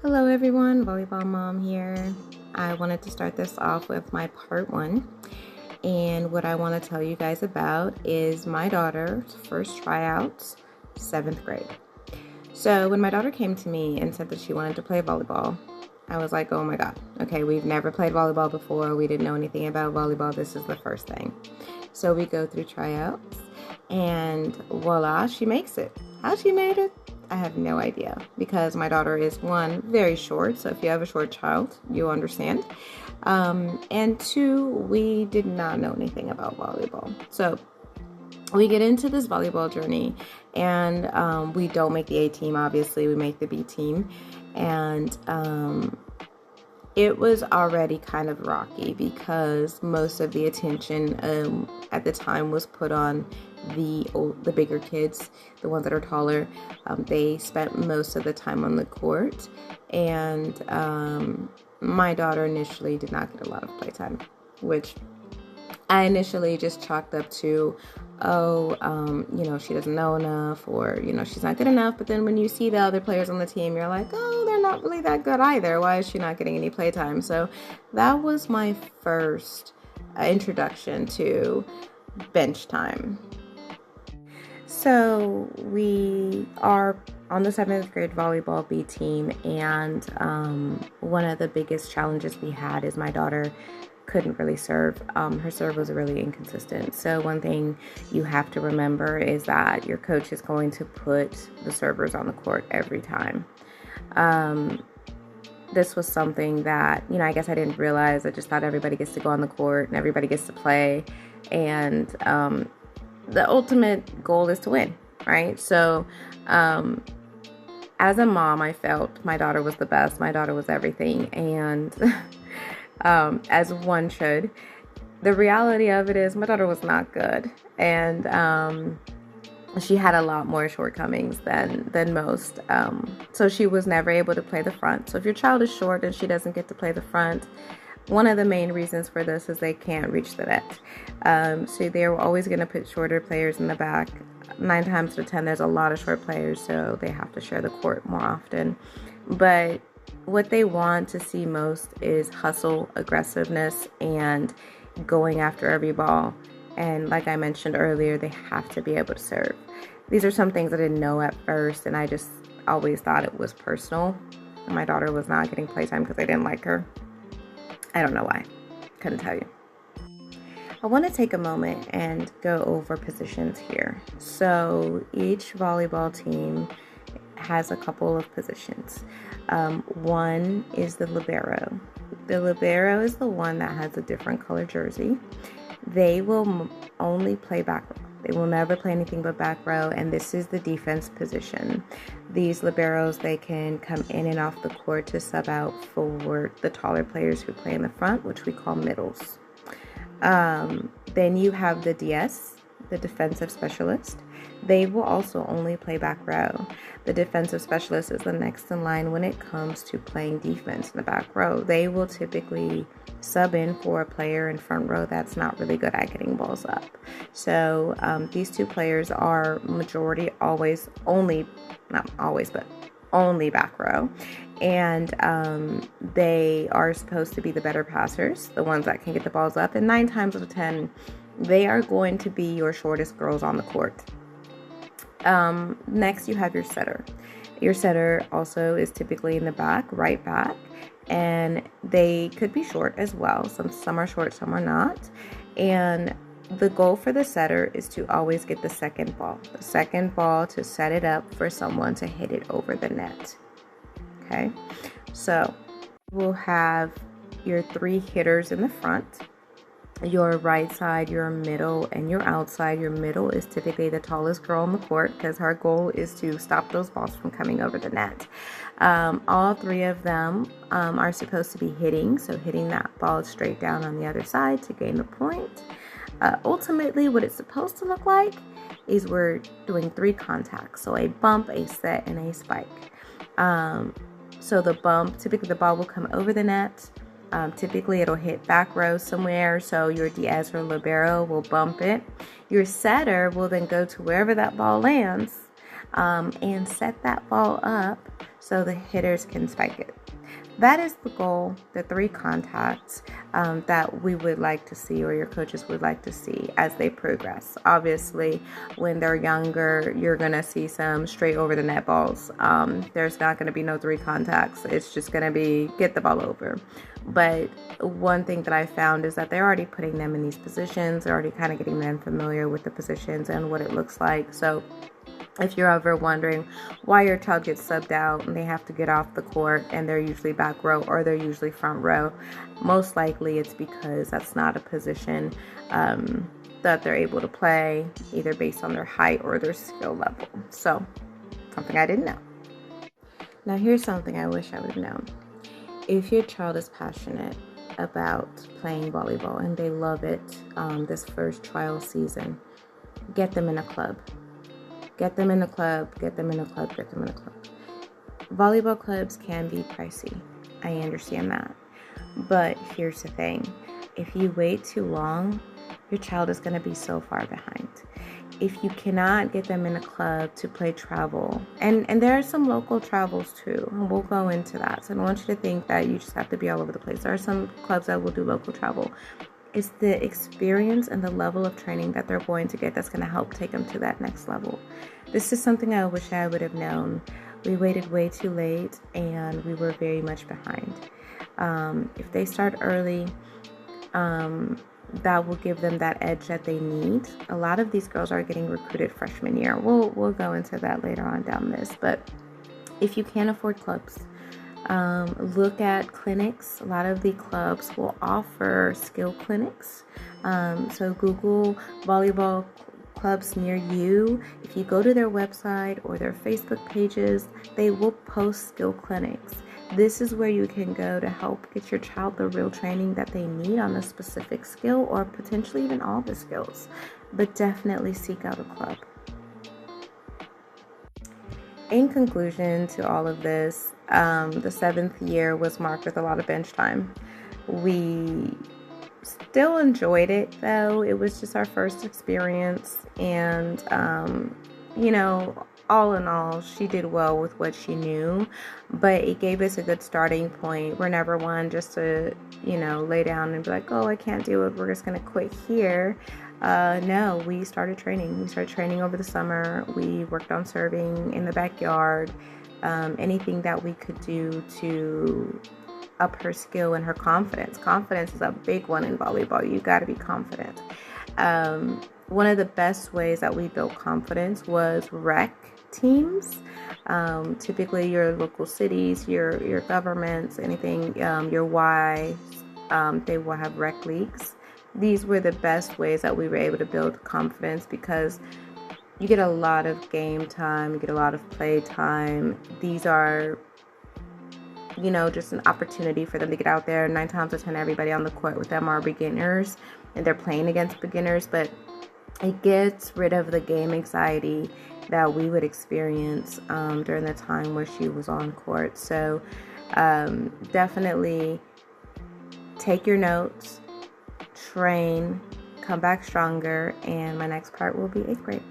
Hello everyone, Volleyball Mom here. I wanted to start this off with my part one. And what I want to tell you guys about is my daughter's first tryouts, 7th grade. So when my daughter came to me and said that she wanted to play volleyball, I was like, oh my God, okay, we've never played volleyball before. We didn't know anything about volleyball. This is the first thing. So we go through tryouts and voila, she makes it. How she made it, I have no idea, because my daughter is, one, very short, so if you have a short child, you'll understand. And two, we did not know anything about volleyball. So we get into this volleyball journey, and we don't make the A team, obviously, we make the B team. And it was already kind of rocky because most of the attention at the time was put on the bigger kids, the ones that are taller. They spent most of the time on the court, and my daughter initially did not get a lot of playtime, which I initially just chalked up to, she doesn't know enough, or, she's not good enough. But then when you see the other players on the team, you're like, oh, they're not really that good either. Why is she not getting any playtime? So that was my first introduction to bench time. So we are on the 7th grade volleyball B team, and one of the biggest challenges we had is my daughter couldn't really serve. Her serve was really inconsistent. So one thing you have to remember is that your coach is going to put the servers on the court every time. This was something that, I guess I didn't realize. I just thought everybody gets to go on the court and everybody gets to play. And the ultimate goal is to win, right? So as a mom, I felt my daughter was the best. My daughter was everything. And as one should. The reality of it is my daughter was not good, and she had a lot more shortcomings than most. So she was never able to play the front. So if your child is short and she doesn't get to play the front, one of the main reasons for this is they can't reach the net. So they're always going to put shorter players in the back. 9 times out of 10, there's a lot of short players, so they have to share the court more often. But what they want to see most is hustle, aggressiveness, and going after every ball. And like I mentioned earlier, they have to be able to serve. These are some things I didn't know at first, and I just always thought it was personal. My daughter was not getting playtime because I didn't like her. I don't know why. Couldn't tell you. I want to take a moment and go over positions here. So each volleyball team has a couple of positions. One is the libero. The libero is the one that has a different color jersey. They will only play back row. They will never play anything but back row, and this is the defense position. These liberos, they can come in and off the court to sub out for the taller players who play in the front, which we call middles. Then you have the DS, the defensive specialist. They will also only play back row. The defensive specialist is the next in line when it comes to playing defense in the back row. They will typically sub in for a player in front row that's not really good at getting balls up. So these two players are majority always only, not always, but only back row. And they are supposed to be the better passers, the ones that can get the balls up. And 9 times out of 10, they are going to be your shortest girls on the court. Next, you have your setter. Your setter also is typically in the back, right back, and they could be short as well. Some are short, some are not. And the goal for the setter is to always get the second ball to set it up for someone to hit it over the net. Okay, so we'll have your 3 hitters in the front. Your right side, your middle, and your outside. Your middle is typically the tallest girl on the court because her goal is to stop those balls from coming over the net. All 3 of them are supposed to be hitting, so hitting that ball straight down on the other side to gain the point. Ultimately, what it's supposed to look like is we're doing 3 contacts, so a bump, a set, and a spike. So the bump, typically the ball will come over the net. Typically it'll hit back row somewhere, so your DS or libero will bump it. Your setter will then go to wherever that ball lands and set that ball up so the hitters can spike it. That is the goal, the 3 contacts that we would like to see, or your coaches would like to see as they progress. Obviously, when they're younger, you're going to see some straight over the net balls. There's not going to be no 3 contacts. It's just going to be get the ball over. But one thing that I found is that they're already putting them in these positions. They're already kind of getting them familiar with the positions and what it looks like. So if you're ever wondering why your child gets subbed out and they have to get off the court and they're usually back row or they're usually front row, most likely it's because that's not a position that they're able to play, either based on their height or their skill level. So, something I didn't know. Now, here's something I wish I would have known. If your child is passionate about playing volleyball and they love it this first trial season, get them in a club. Get them in a club, get them in a club, get them in a club. Volleyball clubs can be pricey. I understand that. But here's the thing. If you wait too long, your child is going to be so far behind. If you cannot get them in a club to play travel, and there are some local travels too, and we'll go into that. So I don't want you to think that you just have to be all over the place. There are some clubs that will do local travel. It's the experience and the level of training that they're going to get that's going to help take them to that next level. This is something I wish I would have known. We waited way too late and we were very much behind. If they start early, that will give them that edge that they need. A lot of these girls are getting recruited freshman year. We'll go into that later on down this. But if you can't afford clubs, look at clinics. A lot of the clubs will offer skill clinics. So Google volleyball clubs near you. If you go to their website or their Facebook pages, they will post skill clinics. This is where you can go to help get your child the real training that they need on a specific skill or potentially even all the skills. But definitely seek out a club. In conclusion to all of this, the 7th year was marked with a lot of bench time. We still enjoyed it, though. It was just our first experience, and all in all, she did well with what she knew, but it gave us a good starting point. We're never one just to lay down and be like, oh, I can't do it, we're just gonna quit here. No, we started training. We started training over the summer. We worked on serving in the backyard. Anything that we could do to up her skill and her confidence. Confidence is a big one in volleyball. You got to be confident. One of the best ways that we built confidence was rec teams. Typically your local cities, your governments, anything, your Y, they will have rec leagues. These were the best ways that we were able to build confidence because you get a lot of game time, you get a lot of play time. These are, just an opportunity for them to get out there. 9 times out of 10, everybody on the court with them are beginners and they're playing against beginners, but it gets rid of the game anxiety that we would experience during the time where she was on court. So definitely take your notes, train, come back stronger, and my next part will be 8th grade.